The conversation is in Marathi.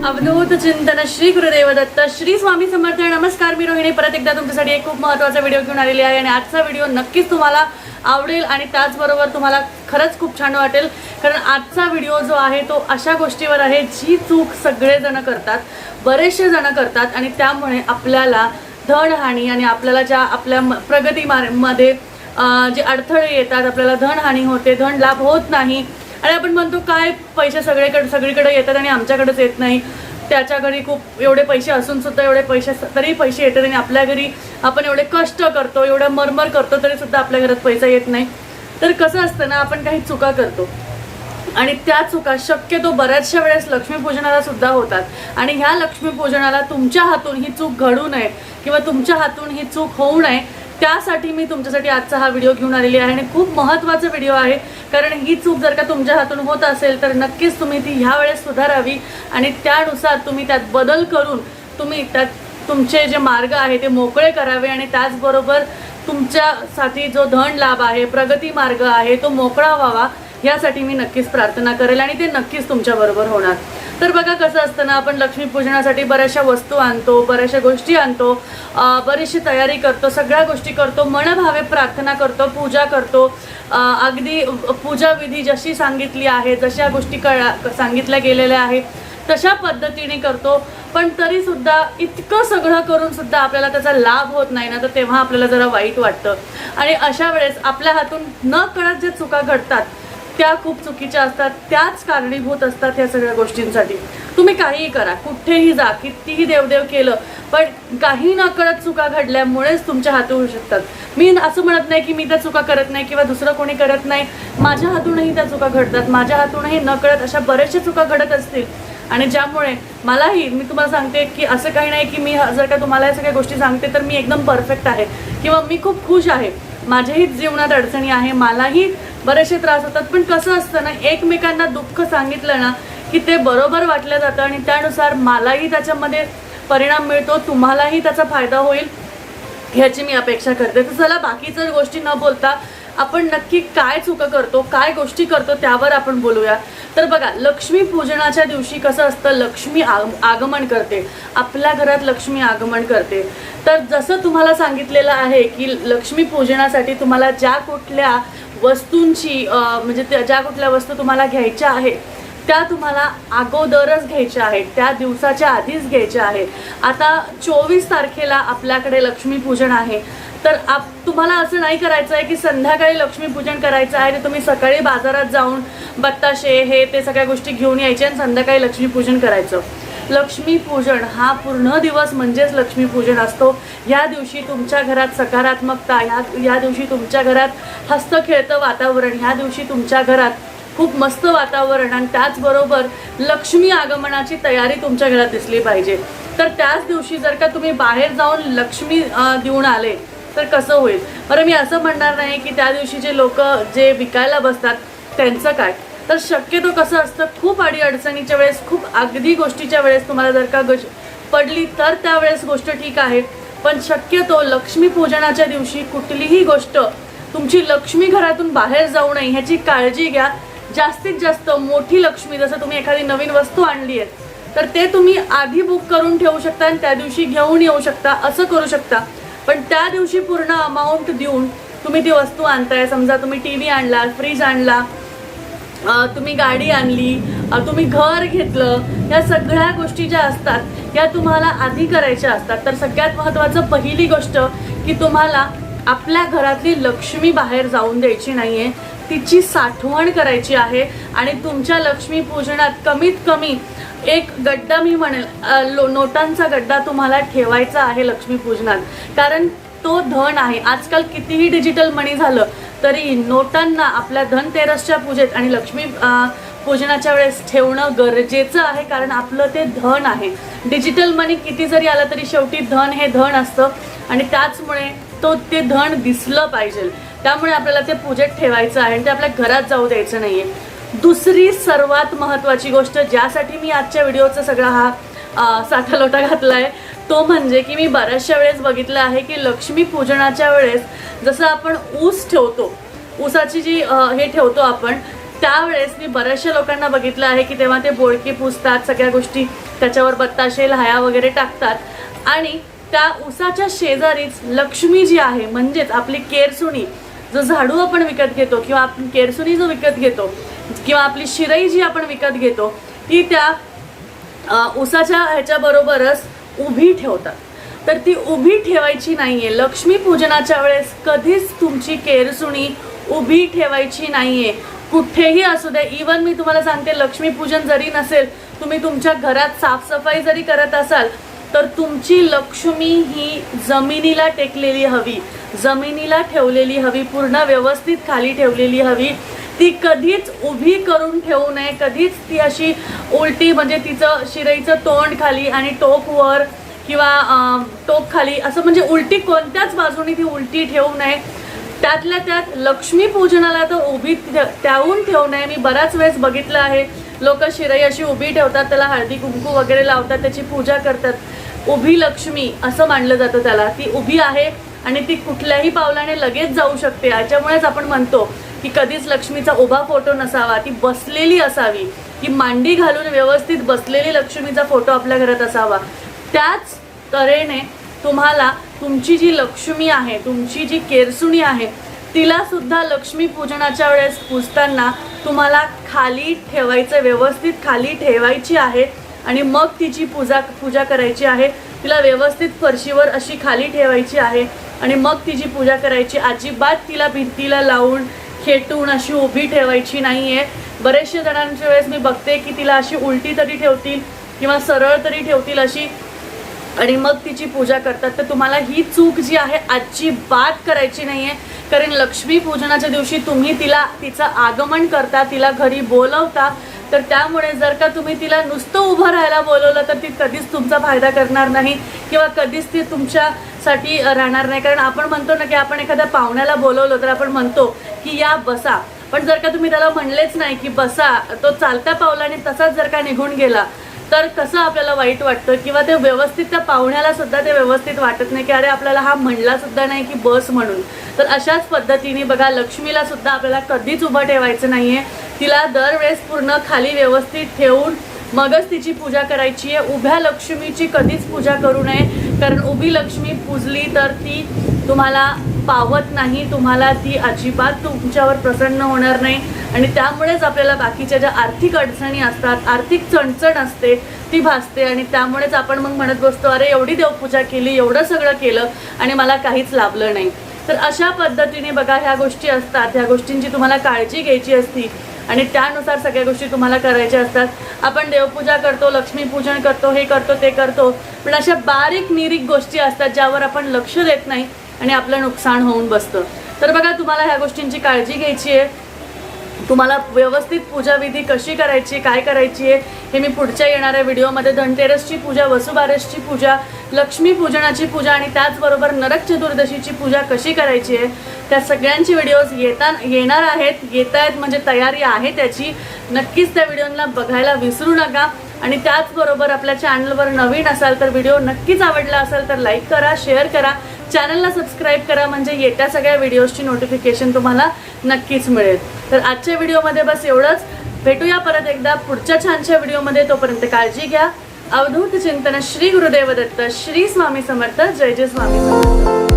अवधूत चिंतन श्री गुरुदेव दत्त श्री स्वामी समर्थ। नमस्कार, मी रोहिणी परत एकदा तुमच्यासाठी एक खूप महत्त्वाचा व्हिडिओ घेऊन आलेली आहे आणि आजचा व्हिडिओ नक्कीच तुम्हाला आवडेल आणि त्याचबरोबर तुम्हाला खरंच खूप छान वाटेल, कारण आजचा व्हिडिओ जो आहे तो अशा गोष्टीवर आहे जी चूक सगळेजण करतात, बरेचसे जण करतात आणि त्यामुळे आपल्याला धनहानी आणि आपल्याला ज्या आपल्या प्रगतीमध्ये जे अडथळे येतात, आपल्याला धनहानी होते, धन लाभ होत नाही आणि आपण म्हणतो काय पैसे सगळीकडे येतात आणि आमच्याकडेच येत नाही, त्याच्या घरी खूप एवढे पैसे असून सुद्धा एवढे पैसे तरी पैसे येतात आणि आपल्या घरी आपण एवढे कष्ट करतो, एवढं मरमर करतो तरी सुद्धा आपल्या घरात पैसा येत नाही। तर कसं असतं ना, आपण काही चुका करतो आणि त्या चुका शक्यतो बऱ्याचशा वेळेस लक्ष्मीपूजनाला सुद्धा होतात आणि ह्या लक्ष्मीपूजनाला तुमच्या हातून ही चूक घडू नये किंवा तुमच्या हातून ही चूक होऊ नये, त्यासाठी मी तुमच्यासाठी आजचा हा व्हिडिओ घेऊन आलेली आहे आणि खूप महत्त्वाचा व्हिडिओ आहे, कारण ही चूक जर का तुमच्या हातून होत असेल तर नक्कीच तुम्ही ती ह्या वेळेस सुधारावी आणि त्यानुसार तुम्ही त्यात बदल करून तुम्ही त्यात तुमचे जे मार्ग आहे ते मोकळे करावे आणि त्याचबरोबर तुमच्यासाठी जो धन लाभ आहे, प्रगती मार्ग आहे तो मोकळा व्हावा, यासाठी मी नक्कीच प्रार्थना करेल आणि ते नक्कीच तुमच्याबरोबर होणार। तर बघा कसं असतं ना, आपण लक्ष्मीपूजनासाठी बऱ्याचशा वस्तू आणतो, बऱ्याचशा गोष्टी आणतो, बरीचशी तयारी करतो, सगळ्या गोष्टी करतो, मनभावे प्रार्थना करतो, पूजा करतो, अगदी पूजा विधी जशी सांगितली आहे, जशा गोष्टी सांगितल्या गेलेल्या आहेत तशा पद्धतीने करतो, पण तरी सुद्धा इतकं सगळं करून सुद्धा आपल्याला त्याचा लाभ होत नाही ना, तर तेव्हा आपल्याला जरा वाईट वाटतं आणि अशा वेळेस आपल्या हातून न कळत ज्या चुका घडतात त्या खूप चुकीच्या असतात, त्याच कारणीभूत असतात ह्या सगळ्या गोष्टींसाठी। तुम्ही काहीही करा, कुठेही जा, कितीही देवदेव केलं, पण काही न कळत चुका घडल्यामुळेच तुमच्या हातून होऊ शकतात। मी असं म्हणत नाही की मी त्या चुका करत नाही किंवा दुसरं कोणी करत नाही, माझ्या हातूनही त्या चुका घडतात, माझ्या हातूनही न कळत अशा बऱ्याचशा चुका घडत असतील आणि ज्यामुळे मलाही, मी तुम्हाला सांगते की असं काही नाही की मी जर का तुम्हाला या सगळ्या गोष्टी सांगते तर मी एकदम परफेक्ट आहे किंवा मी खूप खुश आहे, माझ्याही जीवनात अडचणी आहे, मलाही बरेचसे त्रास होतात, पण कसं असतं ना, एकमेकांना दुःख सांगितलं ना की ते बरोबर वाटलं जातं आणि त्यानुसार मलाही त्याच्यामध्ये परिणाम मिळतो, तुम्हालाही त्याचा फायदा होईल ह्याची मी अपेक्षा करते। तर चला, बाकीच्या गोष्टी न बोलता आपण नक्की काय चुका करतो, काय गोष्टी करतो त्यावर आपण बोलूया। तर बघा, लक्ष्मी पूजनाच्या दिवशी कसं असतं, लक्ष्मी आगमन करते, आपल्या घरात लक्ष्मी आगमन करते। तर जसं तुम्हाला सांगितलेलं आहे की लक्ष्मी पूजनासाठी तुम्हाला ज्या कुठल्या वस्तूंची म्हणजे ज्या कुठल्या वस्तू तुम्हाला घ्यायच्या आहेत त्या तुम्हाला अगोदरच घ्यायच्या आहेत, त्या दिवसाच्या आधीच घ्यायच्या आहेत। आता 24 तारखेला आपल्याकडे लक्ष्मीपूजन आहे, तर तुम्हाला असं नाही करायचं आहे की संध्याकाळी लक्ष्मीपूजन करायचं आहे, तर तुम्ही सकाळी बाजारात जाऊन बत्ताशे हे ते सगळ्या गोष्टी घेऊन यायचे आणि संध्याकाळी लक्ष्मीपूजन करायचं। लक्ष्मीपूजन हा पूर्ण दिवस म्हणजेच लक्ष्मीपूजन असतो। या दिवशी तुमच्या घरात सकारात्मकता, या दिवशी तुमच्या घरात हसतं-खेळतं वातावरण, ह्या दिवशी तुमच्या घरात खूप मस्त वातावरण आणि त्याचबरोबर लक्ष्मी आगमनाची तयारी तुमच्या घरात दिसली पाहिजे। तर त्याच दिवशी जर का तुम्ही बाहेर जाऊन लक्ष्मी देऊन आले तर कसं होईल बरं? मी असं म्हणणार नाही की त्या दिवशी जे लोक जे विकायला बसतात त्यांचं काय, तर शक्यतो कसं असतं, खूप अडचणीच्या वेळेस, खूप अगदी गोष्टीच्या वेळेस तुम्हाला जर का पडली तर त्यावेळेस गोष्ट ठीक आहे, पण शक्यतो लक्ष्मीपूजनाच्या दिवशी कुठलीही गोष्ट तुमची लक्ष्मी घरातून बाहेर जाऊ नये ह्याची काळजी घ्या। जास्तीत जास्त मोठी लक्ष्मी, जसं तुम्ही एखादी नवीन वस्तू आणली आहे तर ते तुम्ही आधी बुक करून ठेवू शकता आणि त्या दिवशी घेऊन येऊ शकता, असं करू शकता, पण त्या दिवशी पूर्ण अमाऊंट देऊन तुम्ही ती वस्तू आणताय, समजा तुम्ही टीव्ही आणला, फ्रीज आणला, तुम्ही गाडी आणली, तुम्ही घर घेतलं, या सगळ्या गोष्टी ज्या असतात या तुम्हाला आधी करायच्या असतात। तर सगळ्यात महत्त्वाचं पहिली गोष्ट की तुम्हाला आपल्या घरातली लक्ष्मी बाहेर जाऊन द्यायची नाही आहे, तिची साठवण करायची आहे आणि तुमच्या लक्ष्मी पूजनात कमीत कमी एक गड्डा, मी म्हणेल नोटांचा गड्डा तुम्हाला ठेवायचा आहे लक्ष्मी पूजनात, कारण तो धन आहे। आजकाल कितीही डिजिटल मनी झालं तरी नोटांना आपल्या धनतेरसच्या पूजेत आणि लक्ष्मी पूजनाच्या वेळेस ठेवणं गरजेचं आहे, कारण आपलं ते धन आहे। डिजिटल मनी किती जरी आलं तरी शेवटी धन हे धन असतं आणि त्याचमुळे ते धन दिसलं पाहिजे, त्यामुळे आपल्याला ते पूजेत ठेवायचं आहे आणि ते आपल्या घरात जाऊ द्यायचं नाहीये। दुसरी सर्वात महत्त्वाची गोष्ट ज्यासाठी मी आजच्या व्हिडिओचा सगळा हा साठा लोटा घातलाय तो म्हणजे की मी बऱ्याचशा वेळेस बघितलं आहे की लक्ष्मी पूजनाच्या वेळेस जसं आपण ऊस ठेवतो, ऊसाची जी हे ठेवतो आपण, त्यावेळेस मी बऱ्याचशा लोकांना बघितलं आहे की तेव्हा ते बोळके पुसतात, सगळ्या गोष्टी त्याच्यावर बत्ताशे लाह्या वगैरे टाकतात आणि त्या उसाच्या शेजारीच लक्ष्मी जी आहे म्हणजेच आपली केरसुणी, जो झाडू आपण विकत घेतो किंवा आपण केरसुणी जो विकत घेतो किंवा आपली शिरई जी आपण विकत घेतो ती त्या उसाच्या ह्याच्याबरोबरच उभी ठेवतात. तर ती उभी ठेवायची नाहीये. लक्ष्मी पूजनाच्या वेळेस कधीच तुमची केरसुणी उभी ठेवायची नाहीये, कुठेही असू दे. इवन मी तुम्हाला सांगते, लक्ष्मीपूजन जरी नसेल, तुम्ही तुमच्या घरात साफसफाई जरी करत असाल तर तुमची लक्ष्मी ही जमिनीला टेकलेली हवी, जमिनीला ठेवलेली हवी, पूर्ण व्यवस्थित खाली ठेवलेली हवी. ती कधीच उभी करून ठेवू नये, कधीच ती अशी उलटी म्हणजे तिचं शिरईचं तोंड खाली आणि टोक वर किंवा टोक खाली असं म्हणजे उलटी कोणत्याच बाजूने ती उलटी ठेवू नये. त्यातल्या त्यात लक्ष्मी पूजनाला तर उभी त्याहून ठेवू नये. मी बऱ्याच वेळेस बघितलं आहे, लोक शिरई अशी उभी ठेवतात, त्याला हळदी कुंकू वगैरे लावतात, त्याची पूजा करतात. उभी लक्ष्मी असं मानलं जातं त्याला. ती उभी आहे आणि ती कुठल्याही पावलाने लगेच जाऊ शकते. याच्यामुळेच आपण म्हणतो की कधीच लक्ष्मीचा उभा फोटो नसावा, ती बसलेली असावी, की मांडी घालून व्यवस्थित बसलेली लक्ष्मीचा फोटो आपल्या घरात असावा. त्याच तऱ्हेने तुम्हाला तुमची जी लक्ष्मी आहे, तुमची जी केरसुणी आहे, तिला सुद्धा लक्ष्मी पूजनाच्या वेळेस पूजताना तुम्हाला खाली ठेवायचं, व्यवस्थित खाली ठेवायची आहे आणि मग तिची पूजा करायची आहे. तिला व्यवस्थित फरशीवर अशी खाली ठेवायची आहे आणि मग तिची पूजा करायची. अजिबात तिला भिंतीला लावून खेटून अशी उभी ठेवायची नाहीये. बरेचशे जणांच्या वेळेस मी बघते की तिला अशी उलटी तरी ठेवतील किंवा सरळ तरी ठेवतील अशी आणि मग तिची पूजा करतात. तर तुम्हाला ही चूक जी आहे अजिबात करायची नाहीये. कारण लक्ष्मी पूजनाच्या दिवशी तुम्ही तिचं आगमन करता, तिला घरी बोलवता. तर त्यामुळे जर का तुम्ही तिला नुसतं उभं राहायला बोलवलं तर ती कधीच तुमचा फायदा करणार नाही किंवा कधीच ती तुमच्यासाठी राहणार नाही. कारण आपण म्हणतो ना की आपण एखाद्या पाहुण्याला बोलवलं तर आपण म्हणतो की या बसा, पण जर का तुम्ही त्याला म्हणलेच नाही की बसा, तो चालत्या पावलाने तसाच जर का निघून गेला तर कसं आपल्याला वाईट वाटतं किंवा ते व्यवस्थित त्या पाहुण्याला सुद्धा ते व्यवस्थित वाटत नाही की अरे आपल्याला हा म्हणला सुद्धा नाही की बस म्हणून. तर अशाच पद्धतीने बघा, लक्ष्मीला सुद्धा आपल्याला कधीच उभं ठेवायचं नाहीये. तिला दरवेळेस पूर्ण खाली व्यवस्थित ठेवून मगच तिची पूजा करायची आहे. उभ्या लक्ष्मीची कधीच पूजा करू नये, कारण उभी लक्ष्मी पूजली तर ती तुम्हाला पावत नाही, तुम्हाला ती अजिबात तुमच्यावर प्रसन्न होणार नाही आणि त्यामुळेच आपल्याला बाकीच्या ज्या आर्थिक अडचणी असतात, आर्थिक चणचण असते ती भासते आणि त्यामुळेच आपण मग म्हणत बसतो अरे एवढी देवपूजा केली, एवढं सगळं केलं आणि मला काहीच लाभलं नाही. तर अशा पद्धतीने बघा ह्या गोष्टी असतात, ह्या गोष्टींची तुम्हाला काळजी घ्यायची असती आणि त्यानुसार सगळ्या गोष्टी तुम्हाला करायच्या असतात. आपण देवपूजा करतो, लक्ष्मीपूजन करतो, हे करतो ते करतो, पण अशा बारीक निरीक गोष्टी असतात ज्यावर आपण लक्ष देत नाही आणि आपलं नुकसान होऊन बसतं. तर बघा, तुम्हाला ह्या गोष्टींची काळजी घ्यायची आहे. तुम्हाला व्यवस्थित पूजाविधी कशी करायची, काय करायची आहे हे मी पुढच्या येणाऱ्या व्हिडिओमध्ये धनतेरसची पूजा, वसुबारसची पूजा, लक्ष्मी पूजनाची पूजा आणि त्याचबरोबर नरक चतुर्दशीची पूजा कशी करायची आहे त्या सगळ्यांची व्हिडिओज येणार आहेत. येत आहेत म्हणजे तयारी आहे त्याची. नक्कीच त्या व्हिडिओला बघायला विसरू नका आणि त्याचबरोबर आपल्या चॅनलवर नवीन असाल तर व्हिडिओ नक्कीच आवडला असेल तर लाईक करा, शेअर करा, चॅनलला सबस्क्राईब करा, म्हणजे येत्या सगळ्या व्हिडिओजची नोटिफिकेशन तुम्हाला नक्कीच मिळेल. तर आजच्या व्हिडिओमध्ये बस एवढंच. भेटूया परत एकदा पुढच्या छानशा व्हिडिओमध्ये. तोपर्यंत काळजी घ्या. अवधूत चिंतन. श्री गुरुदेव दत्त. श्री स्वामी समर्थ. जय जय स्वामी समर्थ.